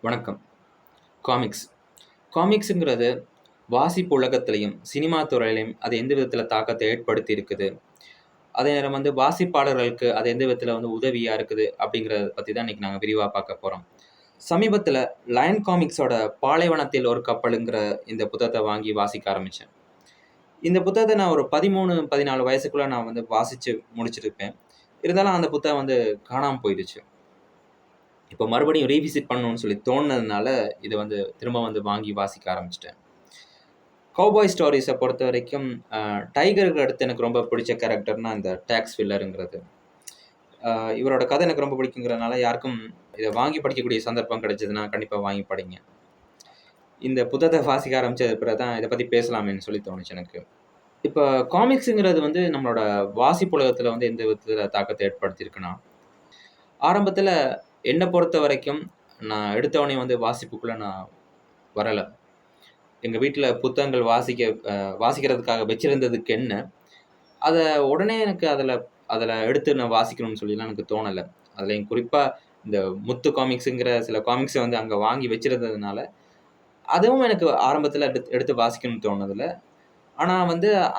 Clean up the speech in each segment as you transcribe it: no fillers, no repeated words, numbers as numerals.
வணக்கம். காமிக்ஸ். காமிக்ஸுங்கிறது வாசிப்பு உலகத்திலயும், சினிமா துறையிலயும் அது எந்த விதத்தில தாக்கத்த ஏற்படுத்தி இருக்குது. அதே நேரம் வாசிப்பாளர்களுக்கு அது எந்த விதத்தில உதவியா இருக்குது அப்படிங்கிறத பத்தி தான் இன்னைக்கு நாங்க விரிவா பார்க்க போறோம். சமீபத்தில லயன் காமிக்ஸோட பாலைவனத்தில் ஒரு கப்பலுங்கிற இந்த புத்தகத்த வாங்கி வாசிக்க ஆரம்பிச்சேன். இந்த புத்தகத்த நான் ஒரு 13, 14 வயசுக்குள்ள நான் வாசிச்சு முடிச்சிருப்பேன். இருந்தாலும் அந்த புத்தகம் காணாம போயிடுச்சு. இப்போ மறுபடியும் ரீவிசிட் பண்ணணும்னு சொல்லி தோணுனதுனால, இத திரும்ப வாங்கி வாசிக்க ஆரம்பிச்சுட்டேன். கௌபாய் ஸ்டோரீஸ பொறுத்தவரைக்கும், டைகருக்கு அடுத்து எனக்கு ரொம்ப பிடிச்ச கேரக்டர்னா இந்த டேக்ஸ் ஃபில்லருங்கிறது. இவரோட கதை எனக்கு ரொம்ப பிடிக்குங்கிறனால, யாருக்கும் இத வாங்கி படிக்கக்கூடிய சந்தர்ப்பம் கிடைச்சதுன்னா, கண்டிப்பா வாங்கி படிங்க. இந்த புத்தகத்த வாசிக்க ஆரம்பிச்சது பிறகு தான் இத பத்தி பேசலாமேன்னு சொல்லி தோணுச்சு எனக்கு. இப்ப காமிக்ஸுங்கிறது நம்மளோட வாசிப்பு உலகத்துல எந்த விதத்துல தாக்கத்த ஏற்படுத்தியிருக்குன்னா, ஆரம்பத்துல என்ன பொறுத்தவரைக்கும், நான் எடுத்தோனே வாசிப்புக்குள்ள நான் வரல. எங்க வீட்ல புத்தகங்கள் வாசிக்கிறதுக்காக வச்சிருந்ததுக்கு என்ன, அத உடனே எனக்கு அதுல எடுத்து நான் வாசிக்கணும்னு சொல்லிலாம் எனக்கு தோணல. அதுலயும் குறிப்பா இந்த முத்து காமிக்ஸுங்கிற சில காமிக்ஸ அங்க வாங்கி வச்சிருந்ததுனால, அதுவும் எனக்கு ஆரம்பத்துல எடுத்து வாசிக்கணும்னு தோணுனதில்ல. ஆனா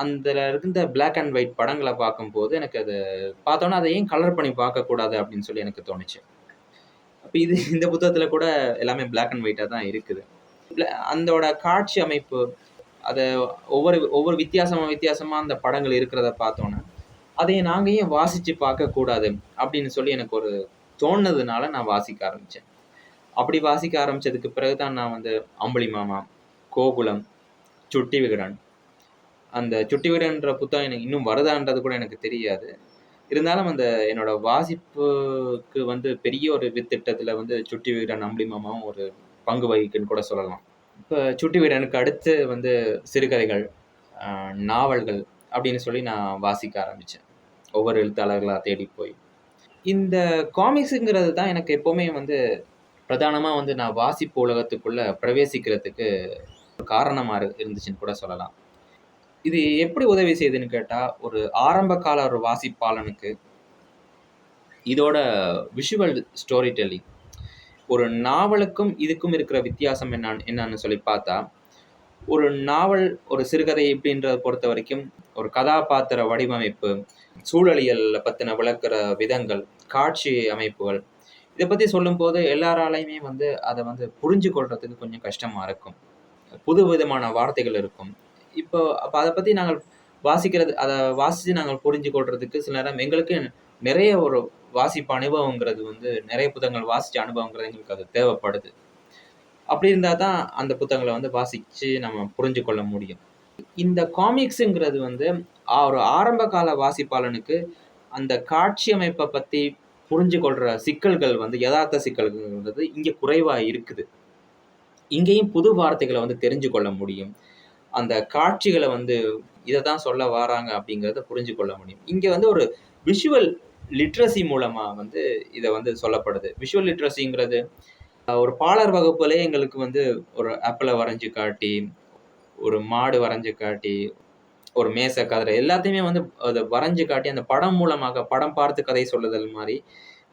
அதுல இருந்த பிளாக் அண்ட் ஒயிட் படங்கள பார்க்கும்போது, எனக்கு அத பார்த்தோனே அத ஏன் கலர் பண்ணி பார்க்கக்கூடாது அப்படின்னு சொல்லி எனக்கு தோணுச்சு. அப்ப இந்த புத்தகத்துல கூட எல்லாமே பிளாக் அண்ட் ஒயிட்டா தான் இருக்குது. அந்தோட காட்சி அமைப்பு, அத ஒவ்வொரு ஒவ்வொரு வித்தியாசமா அந்த படங்கள் இருக்கிறத பார்த்தோன்னே, அதை நாங்க ஏன் வாசிச்சு பார்க்கக்கூடாது? அப்படின்னு சொல்லி எனக்கு ஒரு தோணுனதுனால நான் வாசிக்க ஆரம்பிச்சேன். அப்படி வாசிக்க ஆரம்பிச்சதுக்கு பிறகு தான் நான் அம்புலி மாமா, கோகுலம், சுட்டி விகடன், அந்த சுட்டி விகடன்ற புத்தகம் எனக்கு இன்னும் வருதான்றது கூட எனக்கு தெரியாது. இருந்தாலும் என்னோட வாசிப்புக்கு பெரிய ஒரு வித்திட்டத்துல சுட்டி விகடன், அம்புலி மாமாவும் ஒரு பங்கு வகிக்குன்னு கூட சொல்லலாம். இப்ப சுட்டி விகடனுக்கு அடுத்து சிறுகதைகள், நாவல்கள் அப்படின்னு சொல்லி நான் வாசிக்க ஆரம்பிச்சேன். ஒவ்வொரு எழுத்தாளர்களா தேடி போய். இந்த காமிக்ஸுங்கிறது தான் எனக்கு எப்பவுமே பிரதானமா நான் வாசிப்பு உலகத்துக்குள்ள பிரவேசிக்கிறதுக்கு காரணமா இருந்துச்சுன்னு கூட சொல்லலாம். இது எப்படி உதவி செய்யுதுன்னு கேட்டா, ஒரு ஆரம்ப கால ஒரு வாசிப்பாளனுக்கு இதோட விஷுவல் ஸ்டோரி டெல்லிங், ஒரு நாவலுக்கும் இதுக்கும் இருக்கிற வித்தியாசம் என்னன்னு சொல்லி பார்த்தா, ஒரு நாவல், ஒரு சிறுகதை இப்படின்றத பொறுத்தவரைக்கும், ஒரு கதாபாத்திர வடிவமைப்பு, சூழலியல் பத்தின விளக்குற விதங்கள், காட்சி அமைப்புகள், இத பத்தி சொல்லும்போது எல்லாராலயுமே அத புரிஞ்சு கொள்றதுக்கு கொஞ்சம் கஷ்டமா இருக்கும். புதுவிதமான வார்த்தைகள் இருக்கும். அப்ப அத பத்தி நாங்கள் அத வாசிச்சு நாங்கள் புரிஞ்சு கொள்றதுக்கு சில நேரம் எங்களுக்கு நிறைய ஒரு வாசிப்பு அனுபவங்கிறது நிறைய புத்தகங்கள் வாசிச்ச அனுபவங்கிறது எங்களுக்கு அது தேவைப்படுது. அப்படி இருந்தா தான் அந்த புத்தகங்கள வாசிச்சு நம்ம புரிஞ்சு கொள்ள முடியும். இந்த காமிக்ஸுங்கிறது ஒரு ஆரம்ப கால வாசிப்பாளனுக்கு அந்த காட்சி அமைப்ப பத்தி புரிஞ்சு கொள்ற சிக்கல்கள் எதார்த்த சிக்கல்கள்ன்றது இங்க குறைவா இருக்குது. இங்கேயும் புது வார்த்தைகள தெரிஞ்சு கொள்ள முடியும். அந்த காட்சிகள இததான் சொல்ல வாராங்க அப்படிங்கிறத புரிஞ்சு கொள்ள முடியும். இங்க ஒரு விஷுவல் லிட்ரசி மூலமா இத சொல்லப்படுது. விஷுவல் லிட்ரசிங்கிறது ஒரு பாலர் வகுப்புலயே எங்களுக்கு ஒரு ஆப்பிள வரைஞ்சு காட்டி, ஒரு மாடு வரைஞ்சு காட்டி, ஒரு மேசை, கதிரை எல்லாத்தையுமே அத வரைஞ்சு காட்டி, அந்த படம் மூலமாக படம் பார்த்து கதை சொல்லுதல் மாரி,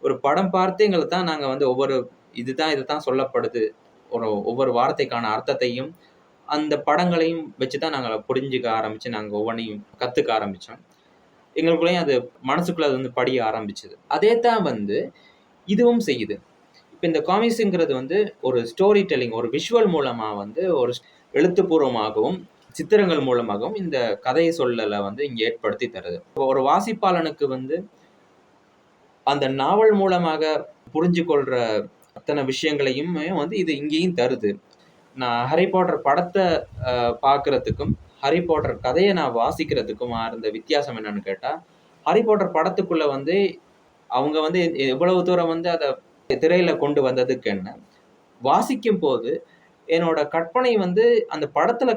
ஒரு படம் பார்த்து எங்களுக்கு தான் நாங்க இதுதான் சொல்லப்படுது. ஒவ்வொரு வார்த்தைக்கான அர்த்தத்தையும், அந்த படங்களையும் வச்சு தான் நாங்க புரிஞ்சுக்க ஆரம்பிச்சு, நாங்க ஒவ்வொன்னையும் கத்துக்க ஆரம்பிச்சோம். எங்களுக்குள்ளயும் அது மனசுக்குள்ள அது படிய ஆரம்பிச்சது. அதே தான் இதுவும் செய்யுது. இப்ப இந்த காமிக்ஸ்ங்கிறது ஒரு ஸ்டோரி டெல்லிங், ஒரு விஷுவல் மூலமா ஒரு எழுத்துப்பூர்வமாகவும், சித்திரங்கள் மூலமாகவும் இந்த கதை சொல்லல இங்க ஏற்படுத்தி தருது. ஒரு வாசிப்பாளனுக்கு அந்த நாவல் மூலமாக புரிஞ்சு கொள்ற அத்தன விஷயங்களையுமே இது இங்கேயும் தருது. நான் ஹாரி பாட்டர் படத்த பார்க்கறதுக்கும், ஹாரி பாட்டர் கதைய நான் வாசிக்கிறதுக்குமா இருந்த வித்தியாசம் என்னன்னு கேட்டா, ஹாரி பாட்டர் படத்துக்குள்ள அவங்க எவ்வளவு தூரம் அத திரையில கொண்டு வந்ததுக்கு என்ன, வாசிக்கும்போது என்னோட கற்பனை அந்த படத்துல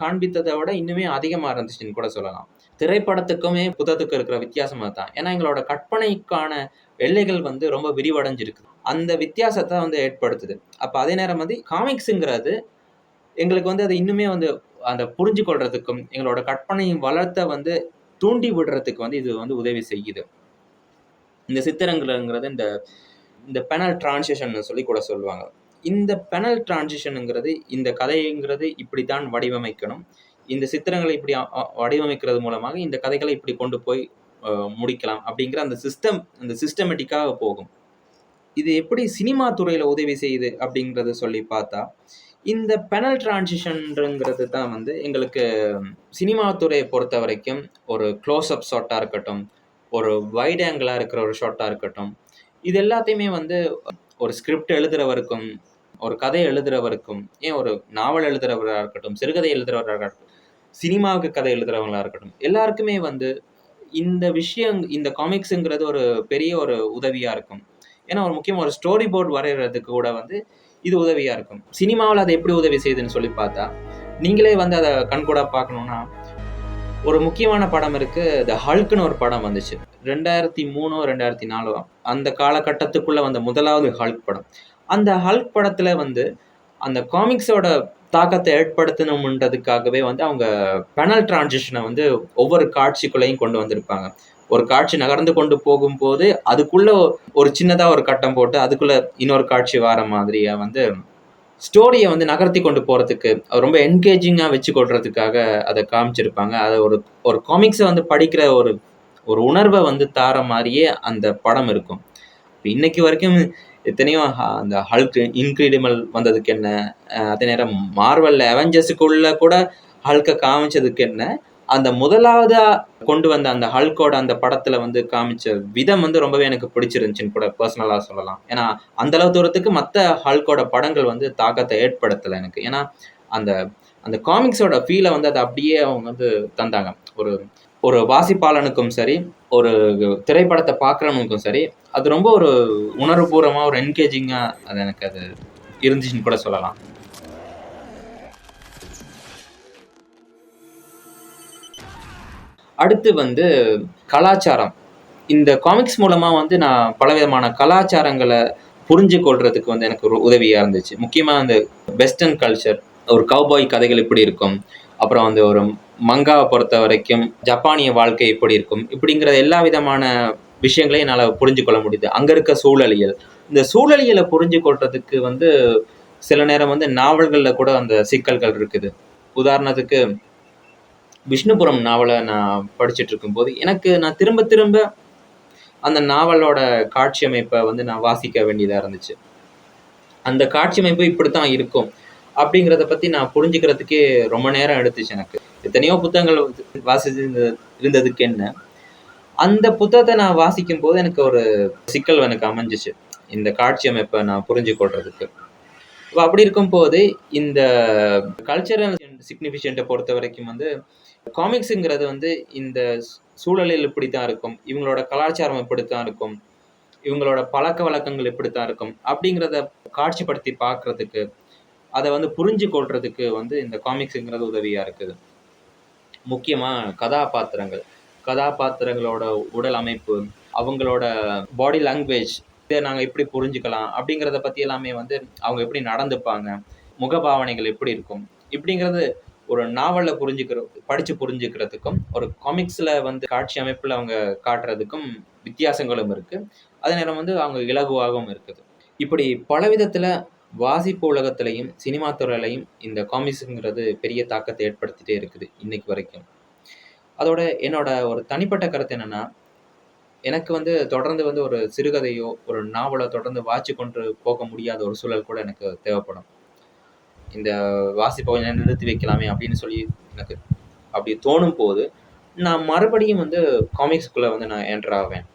காண்பித்தத விட இன்னுமே அதிகமா இருந்துச்சுன்னு கூட சொல்லலாம். திரைப்படத்துக்குமே புத்தகத்துக்கும் இருக்கிற வித்தியாசம் அதான். ஏன்னா எங்களோட கற்பனைக்கான எல்லைகள் ரொம்ப விரிவடைஞ்சிருக்கு. அந்த வித்தியாசத்த ஏற்படுத்துது. அப்ப அதே நேரம் காமிக்ஸ்ங்கிறது எங்களுக்கு அது இன்னுமே அந்த புரிஞ்சு கொள்றதுக்கும், எங்களோட கற்பனை வளத்த தூண்டி விடுறதுக்கு இது உதவி செய்யுது. இந்த சித்திரங்கள்ங்கிறது இந்த பெனல் டிரான்சிஷன்னு சொல்லி கூட சொல்லுவாங்க. இந்த பெனல் டிரான்சிஷனுங்கிறது இந்த கதைங்கிறது இப்படித்தான் வடிவமைக்கணும். இந்த சித்திரங்களை இப்படி வடிவமைக்கிறது மூலமாக இந்த கதைகளை இப்படி கொண்டு போய் முடிக்கலாம் அப்படிங்கிற அந்த சிஸ்டமேட்டிக்காக போகும். இது எப்படி சினிமா துறையில உதவி செய்யுது அப்படிங்கிறத சொல்லி பார்த்தா, இந்த பெனல் டிரான்சிஷன்ங்கிறது தான் வந்து எங்களுக்கு சினிமா துறையை பொறுத்த வரைக்கும் ஒரு க்ளோஸ் அப் ஷாட்டா இருக்கட்டும், ஒரு வைட் ஆங்கிளா இருக்கிற ஒரு ஷாட்டா இருக்கட்டும், இது எல்லாத்தையுமே வந்து ஒரு ஸ்கிரிப்ட் எழுதுறவருக்கும், ஒரு கதை எழுதுறவருக்கும், ஏன் ஒரு நாவல் எழுதுறவரா இருக்கட்டும், சிறுகதை எழுதுறவரா இருக்கட்டும், சினிமாவுக்கு கதை எழுதுறவங்களா இருக்கட்டும், எல்லாருக்குமே வந்து இந்த காமிக்ஸுங்கிறது ஒரு பெரிய ஒரு உதவியா இருக்கும். ஏன்னா ஒரு முக்கியமா ஒரு ஸ்டோரி போர்டு வரைகிறதுக்கு கூட வந்து இது உதவியா இருக்கும். சினிமாவில் அது எப்படி உதவி செய்யுதுன்னு சொல்லி பார்த்தா, நீங்களே வந்து அதை கண்கூடா பார்க்கணும்னா, ஒரு முக்கியமான படம் இருக்கு. த ஹல்க்னு ஒரு படம் வந்துச்சு. 2003 2004 அந்த காலகட்டத்துக்குள்ள வந்த முதலாவது ஹல்க் படம். அந்த ஹல்க் படத்துல வந்து அந்த காமிக்ஸோட தாக்கத்தை ஏற்படுத்தணும்ன்றதுக்காகவே வந்து அவங்க பெனல் டிரான்சிஷனை வந்து ஒவ்வொரு காட்சிக்குள்ளேயும் கொண்டு வந்திருப்பாங்க. ஒரு காட்சி நகர்ந்து கொண்டு போகும்போது அதுக்குள்ள ஒரு சின்னதா ஒரு கட்டம் போட்டு அதுக்குள்ள இன்னொரு காட்சி வார மாதிரியா வந்து ஸ்டோரியை வந்து நகர்த்தி கொண்டு போறதுக்கு ரொம்ப என்கேஜிங்கா வச்சு கொள்றதுக்காக அதை காமிச்சிருப்பாங்க. அதை ஒரு ஒரு காமிக்ஸை வந்து படிக்கிற ஒரு ஒரு உணர்வை வந்து தார மாதிரியே அந்த படம் இருக்கும். இன்னைக்கு வரைக்கும் எத்தனையோ அந்த ஹல்க் இன்கிரெடிபிள் வந்ததுக்கு என்ன, அதே நேரம் மார்வல் அவெஞ்சர்ஸுக்குள்ள கூட ஹல்கை காமிச்சதுக்கு என்ன, அந்த முதலாவதா கொண்டு வந்த அந்த ஹல்கோட அந்த படத்துல வந்து காமிச்ச விதம் வந்து ரொம்பவே எனக்கு பிடிச்சிருந்துச்சுன்னு கூட பர்சனலா சொல்லலாம். ஏன்னா அந்த அளவு தூரத்துக்கு மற்ற ஹல்கோட படங்கள் வந்து தாக்கத்தை ஏற்படுத்தலை எனக்கு. ஏன்னா அந்த அந்த காமிக்ஸோட ஃபீலை வந்து அதை அப்படியே அவங்க வந்து தந்தாங்க. ஒரு ஒரு வாசிப்பாளனுக்கும் சரி, ஒரு திரைப்படத்தை பார்க்குறவனுக்கும் சரி, அது ரொம்ப ஒரு உணர்வுபூர்வமா ஒரு என்கேஜிங்கா அது எனக்கு அது இருந்துச்சுன்னு கூட சொல்லலாம். அடுத்து வந்து கலாச்சாரம். இந்த காமிக்ஸ் மூலமா வந்து நான் பலவிதமான கலாச்சாரங்களை புரிஞ்சு கொள்றதுக்கு வந்து எனக்கு ஒரு உதவியா இருந்துச்சு. முக்கியமா அந்த வெஸ்டர்ன் கல்ச்சர், ஒரு கௌபாய் கதைகள் எப்படி இருக்கும், அப்புறம் வந்து ஒரு மங்காவை பொறுத்த வரைக்கும் ஜப்பானிய வாழ்க்கை எப்படி இருக்கும், இப்படிங்கிற எல்லா விதமான விஷயங்களையும் என்னால் புரிஞ்சு கொள்ள முடியுது. அங்கே இருக்க சூழலியல், இந்த சூழலியலை புரிஞ்சு கொள்றதுக்கு வந்து சில நேரம் வந்து நாவல்களில் கூட அந்த சிக்கல்கள் இருக்குது. உதாரணத்துக்கு விஷ்ணுபுரம் நாவலை நான் படிச்சுட்டு இருக்கும்போது நான் திரும்ப திரும்ப அந்த நாவலோட காட்சி அமைப்பை வந்து நான் வாசிக்க வேண்டியதாக இருந்துச்சு. அந்த காட்சி அமைப்பு இப்படித்தான் இருக்கும் அப்படிங்கிறத பற்றி நான் புரிஞ்சுக்கிறதுக்கே ரொம்ப நேரம் எடுத்துச்சு எனக்கு. எத்தனையோ புத்தகங்கள் வாசிச்சு இருந்ததுக்கு என்ன, அந்த புத்தகத்தை நான் வாசிக்கும் போது எனக்கு ஒரு சிக்கல் எனக்கு அமைஞ்சிச்சு இந்த காட்சி அமைப்பை நான் புரிஞ்சு கொள்றதுக்கு. இப்போ அப்படி இருக்கும் போது இந்த கல்ச்சரல் சிக்னிஃபிகன்ட்டை பொறுத்த வரைக்கும் வந்து காமிக்ஸுங்கிறது வந்து இந்த சூழலில் இப்படித்தான் இருக்கும், இவங்களோட கலாச்சாரம் இப்படித்தான் இருக்கும், இவங்களோட பழக்க வழக்கங்கள் இப்படித்தான் இருக்கும் அப்படிங்கிறத காட்சிப்படுத்தி பார்க்கறதுக்கு, அதை வந்து புரிஞ்சு கொள்றதுக்கு வந்து இந்த காமிக்ஸுங்கிறது உதவியா இருக்குது. முக்கியமா கதாபாத்திரங்களோட உடல் அமைப்பு, அவங்களோட பாடி லாங்குவேஜ், இதை நாங்கள் எப்படி புரிஞ்சுக்கலாம் அப்படிங்கிறத பற்றி எல்லாமே வந்து அவங்க எப்படி நடந்துப்பாங்க, முகபாவனைகள் எப்படி இருக்கும், இப்படிங்கிறது ஒரு நாவலில் படித்து புரிஞ்சுக்கிறதுக்கும் ஒரு காமிக்ஸில் வந்து காட்சி அமைப்பில் அவங்க காட்டுறதுக்கும் வித்தியாசங்களும் இருக்குது. அதே நேரம் வந்து அவங்க இலகுவாகவும் இருக்குது. இப்படி பல விதத்தில் வாசிப்பு உலகத்திலையும் சினிமா துறையிலையும் இந்த காமிக்ஸுங்கிறது பெரிய தாக்கத்தை ஏற்படுத்திகிட்டே இருக்குது இன்னைக்கு வரைக்கும். அதோட என்னோட ஒரு தனிப்பட்ட கருத்து என்னென்னா, எனக்கு வந்து தொடர்ந்து வந்து ஒரு சிறுகதையோ ஒரு நாவலை தொடர்ந்து வாசி கொண்டு போக முடியாத ஒரு சூழல் கூட எனக்கு தேவைப்படும். இந்த வாசிப்பை நிறுத்தி வைக்கலாமே அப்படின்னு சொல்லி எனக்கு அப்படி தோணும் போது நான் மறுபடியும் வந்து காமிக்ஸ்குள்ளே வந்து நான் என்டர் ஆவேன்.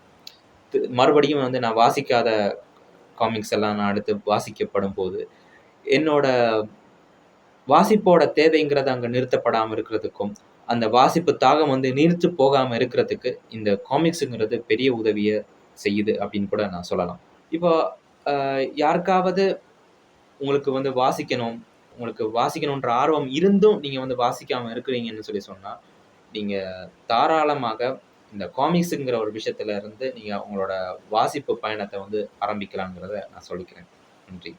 மறுபடியும் வந்து நான் வாசிக்காத காமிக்ஸ் எல்லாம் நான் அடுத்து வாசிக்கப்படும் போது என்னோட வாசிப்போட தேவைங்கிறது அங்கே நிறுத்தப்படாமல் இருக்கிறதுக்கும் அந்த வாசிப்பு தாகம் வந்து நீர்த்து போகாமல் இருக்கிறதுக்கு இந்த காமிக்ஸுங்கிறது பெரிய உதவியை செய்யுது அப்படின்னு கூட நான் சொல்லலாம். இப்போ யாருக்காவது உங்களுக்கு வந்து உங்களுக்கு வாசிக்கணுன்ற ஆர்வம் இருந்தும் நீங்கள் வந்து வாசிக்காமல் இருக்கிறீங்கன்னு சொல்லி சொன்னால், நீங்கள் தாராளமாக இந்த காமிக்ஸுங்கிற ஒரு விஷயத்துல இருந்து நீங்கள் உங்களோட வாசிப்பு பயணத்தை வந்து ஆரம்பிக்கலாங்கிறத நான் சொல்லிக்கிறேன். நன்றி.